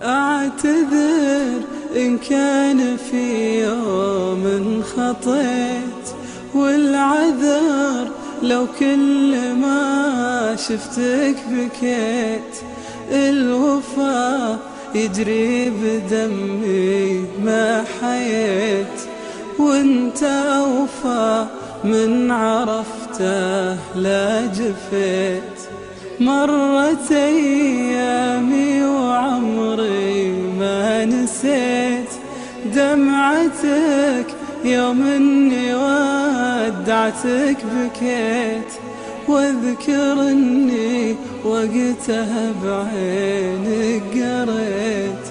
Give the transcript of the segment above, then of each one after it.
أعتذر إن كان في يوم خطيت، والعذر لو كل ما شفتك بكيت. الوفا يجري بدمي ما حييت، وانت أوفى من عرفته لا جفيت. مرت أيامي وعمري ما نسيت دمعتك يوم اني ودعتك بكيت. واذكر اني وقتها بعينك قريت،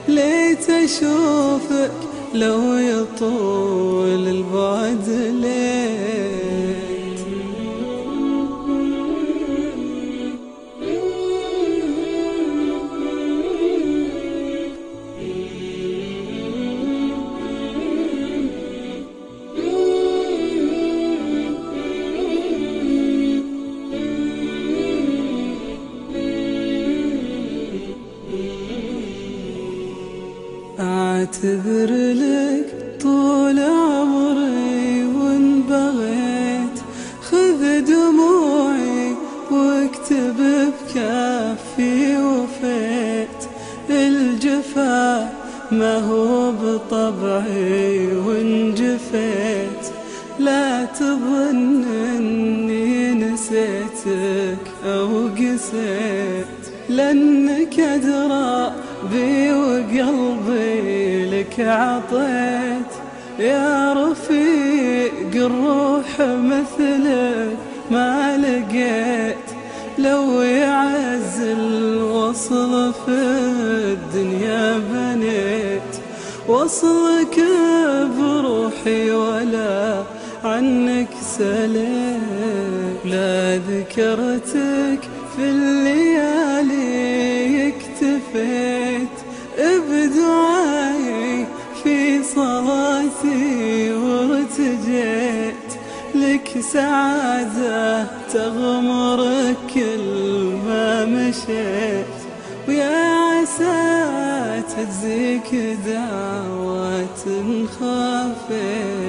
ليت اشوفك لو يطول البعد ليت. أعتذر لك طول عمري وإن بغيت، خذ دموعي واكتب بكافي وفيت. الجفا ما هو بطبعي وإن جفيت، لا تظن أني نسيتك أو قسيت، لأنك أدرى بي وقلبي لك عطيت. يا رفيق الروح مثلك ما لقيت، لو يعز الوصل في الدنيا بنيت. وصلك بروحي ولا عنك سليت، لا ذكرتك في الليالي اكتفيت. بدعائي في صلاتي وارتجيت، لك سعادة تغمرك كل ما مشيت. ويا عسى تجزيك دعوات خافيت.